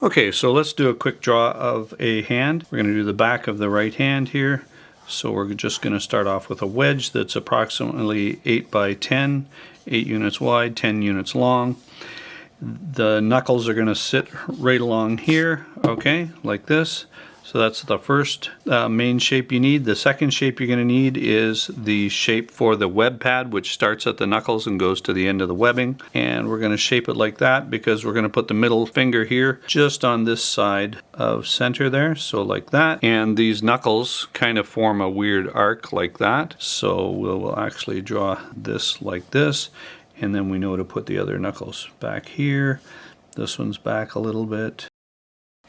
Okay, so let's do a quick draw of a hand. We're going to do the back of the right hand here. So we're just going to start off with a wedge that's approximately 8 by 10, 8 units wide, 10 units long. The knuckles are going to sit right along here, okay, like this. So that's the first main shape you need. The second shape you're going to need is the shape for the web pad, which starts at the knuckles and goes to the end of the webbing. And we're going to shape it like that because we're going to put the middle finger here just on this side of center there, so like that. And these knuckles kind of form a weird arc like that. So we'll actually draw this like this. And then we know to put the other knuckles back here. This one's back a little bit.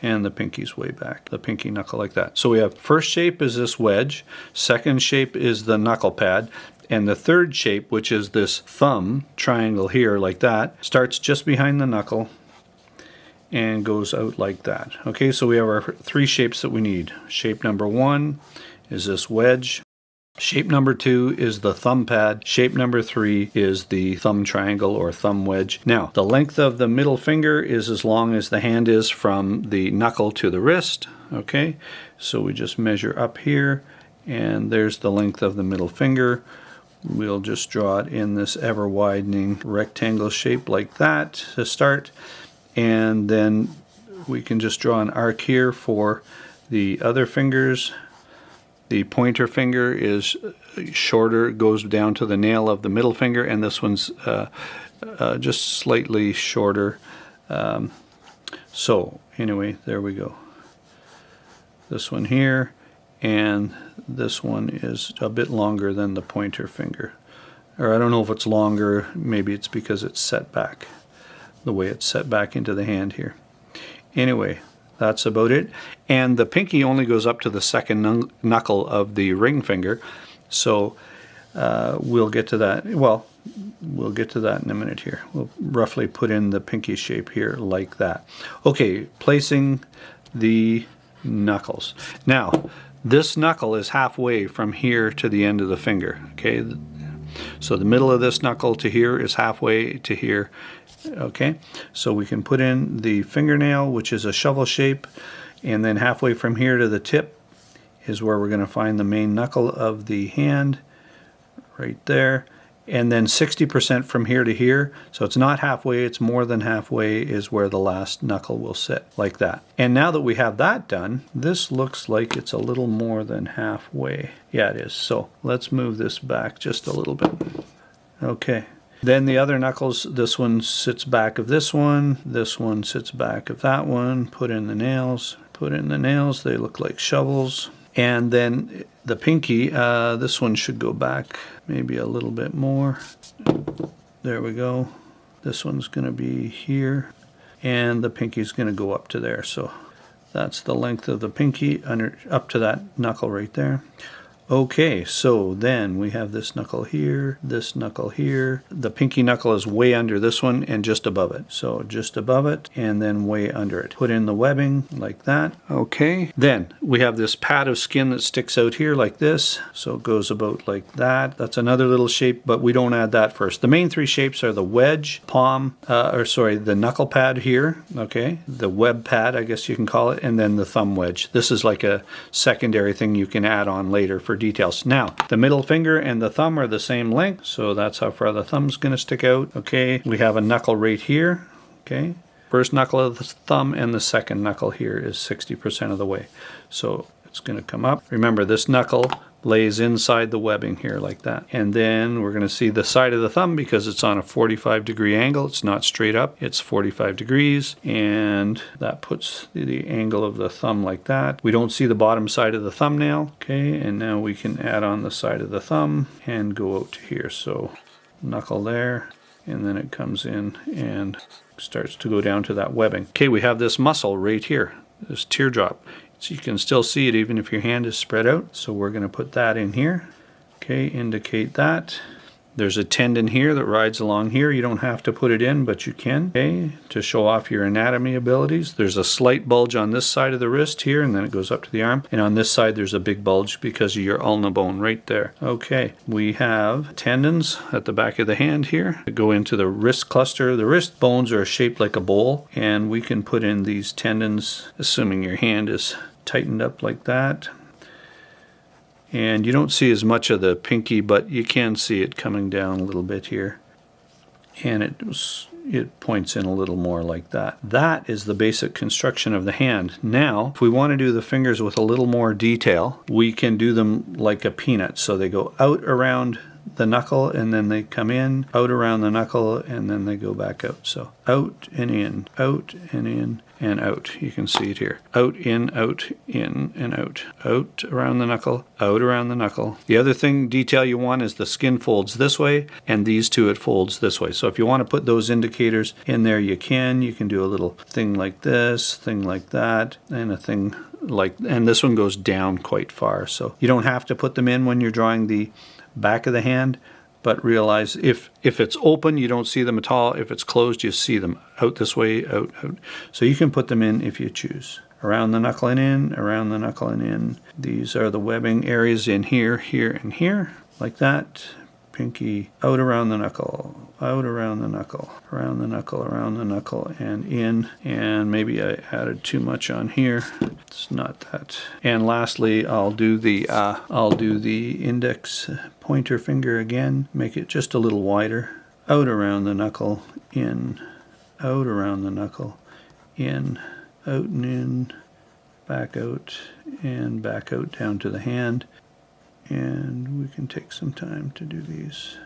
And the pinky's way back, the pinky knuckle like that. So we have first shape is this wedge, second shape is the knuckle pad, and the third shape, which is this thumb triangle here like that, starts just behind the knuckle and goes out like that. Okay, so we have our three shapes that we need. Shape number one is this wedge. Shape number two is the thumb pad. Shape number three is the thumb triangle or thumb wedge. Now, the length of the middle finger is as long as the hand is from the knuckle to the wrist. Okay, so we just measure up here, and there's the length of the middle finger. We'll just draw it in this ever widening rectangle shape like that to start, and then we can just draw an arc here for the other fingers. The pointer finger is shorter, goes down to the nail of the middle finger, and this one's just slightly shorter. So anyway, there we go. This one here, and this one is a bit longer than the pointer finger. Or I don't know if it's longer, maybe it's because it's set back, the way it's set back into the hand here. Anyway, that's about it. And the pinky only goes up to the second knuckle of the ring finger. So we'll get to that. Well, we'll get to that in a minute here. We'll roughly put in the pinky shape here like that. Okay, placing the knuckles. Now, this knuckle is halfway from here to the end of the finger. Okay, so the middle of this knuckle to here is halfway to here. Okay, so we can put in the fingernail, which is a shovel shape, and then halfway from here to the tip is where we're going to find the main knuckle of the hand, right there. And then 60% from here to here, so it's not halfway, it's more than halfway, is where the last knuckle will sit, like that. And now that we have that done, this looks like it's a little more than halfway. Yeah, it is. So let's move this back just a little bit. Okay. Then the other knuckles, this one sits back of this one sits back of that one. Put in the nails, they look like shovels. And then the pinky, this one should go back maybe a little bit more. There we go. This one's going to be here, and the pinky's going to go up to there. So that's the length of the pinky up to that knuckle right there. Okay, so then we have this knuckle here, this knuckle here. The pinky knuckle is way under this one and just above it. So just above it and then way under it. Put in the webbing like that. Okay, then we have this pad of skin that sticks out here like this. So it goes about like that. That's another little shape, but we don't add that first. The main three shapes are the wedge, the knuckle pad here, okay? The web pad, I guess you can call it, and then the thumb wedge. This is like a secondary thing you can add on later for details. Now, the middle finger and the thumb are the same length, so that's how far the thumb's going to stick out. Okay, we have a knuckle right here. Okay, first knuckle of the thumb and the second knuckle here is 60% of the way. So it's going to come up. Remember, this knuckle lays inside the webbing here like that. And then we're going to see the side of the thumb because it's on a 45-degree angle. It's not straight up, it's 45 degrees. And that puts the angle of the thumb like that. We don't see the bottom side of the thumbnail. Okay, and now we can add on the side of the thumb and go out to here. So knuckle there, and then it comes in and starts to go down to that webbing. Okay, we have this muscle right here, this teardrop. So you can still see it even if your hand is spread out. So we're going to put that in here. Okay, indicate that. There's a tendon here that rides along here. You don't have to put it in, but you can, okay, to show off your anatomy abilities. There's a slight bulge on this side of the wrist here, and then it goes up to the arm. And on this side, there's a big bulge because of your ulna bone right there. Okay, we have tendons at the back of the hand here that go into the wrist cluster. The wrist bones are shaped like a bowl, and we can put in these tendons, assuming your hand is tightened up like that. And you don't see as much of the pinky, but you can see it coming down a little bit here. And it points in a little more like that. That is the basic construction of the hand. Now, if we want to do the fingers with a little more detail, we can do them like a peanut. So they go out around the knuckle, and then they come in, out around the knuckle, and then they go back out. So out and in, and out. You can see it here. Out, in, and out. Out around the knuckle, out around the knuckle. The other detail you want is the skin folds this way, and these two it folds this way. So if you want to put those indicators in there, you can. You can do a little thing like this, thing like that, and a thing like, and this one goes down quite far. So you don't have to put them in when you're drawing the back of the hand, but realize if it's open, you don't see them at all. If it's closed, you see them out this way, out. So you can put them in if you choose. Around the knuckle and in, around the knuckle and in. These are the webbing areas in here, here, and here, like that. Pinky out around the knuckle, out around the knuckle, around the knuckle, around the knuckle, and in. And maybe I added too much on here. It's not that. And lastly, I'll do the index pointer finger again. Make it just a little wider. Out around the knuckle, in, out around the knuckle, in, out and in, back out, and back out down to the hand. And we can take some time to do these.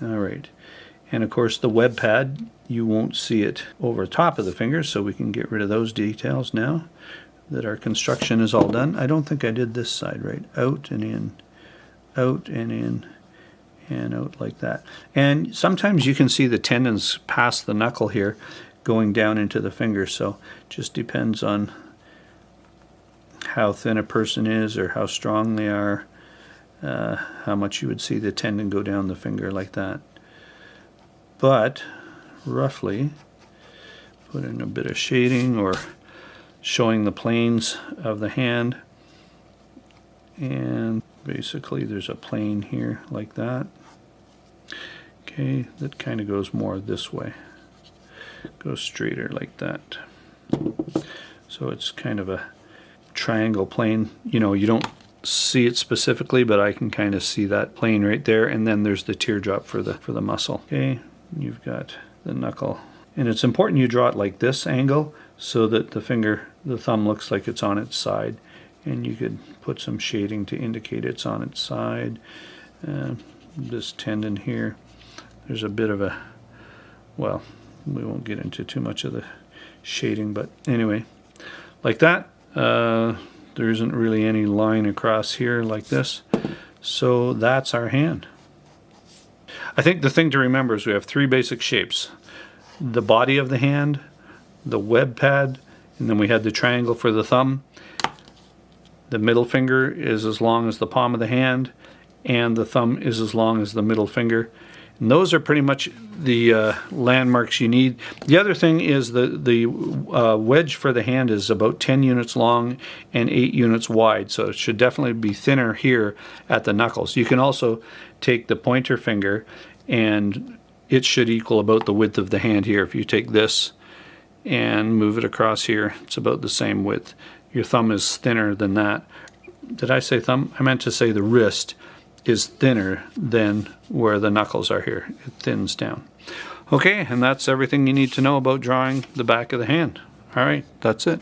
All right. And of course the web pad, you won't see it over top of the fingers, so we can get rid of those details now that our construction is all done. I don't think I did this side right. Out and in, and out like that. And sometimes you can see the tendons past the knuckle here going down into the finger, so it just depends on how thin a person is or how strong they are, how much you would see the tendon go down the finger like that. But roughly, put in a bit of shading or showing the planes of the hand. And basically there's a plane here like that. Okay, that kind of goes more this way. Goes straighter like that. So it's kind of a triangle plane. You know, you don't see it specifically, but I can kind of see that plane right there. And then there's the teardrop for the muscle. Okay, you've got the knuckle, and it's important you draw it like this angle so that the thumb looks like it's on its side. And you could put some shading to indicate it's on its side. This tendon here, there's a bit of a, well, we won't get into too much of the shading, but anyway, like that. There isn't really any line across here like this. So that's our hand. I think the thing to remember is we have three basic shapes. The body of the hand, the web pad, and then we had the triangle for the thumb. The middle finger is as long as the palm of the hand, and the thumb is as long as the middle finger. And those are pretty much the landmarks you need. The other thing is the wedge for the hand is about 10 units long and 8 units wide, so it should definitely be thinner here at the knuckles. You can also take the pointer finger, and it should equal about the width of the hand here. If you take this and move it across here, it's about the same width. Your thumb is thinner than that. Did I say thumb? I meant to say the wrist is thinner than where the knuckles are here. It thins down. Okay, and that's everything you need to know about drawing the back of the hand. All right, that's it.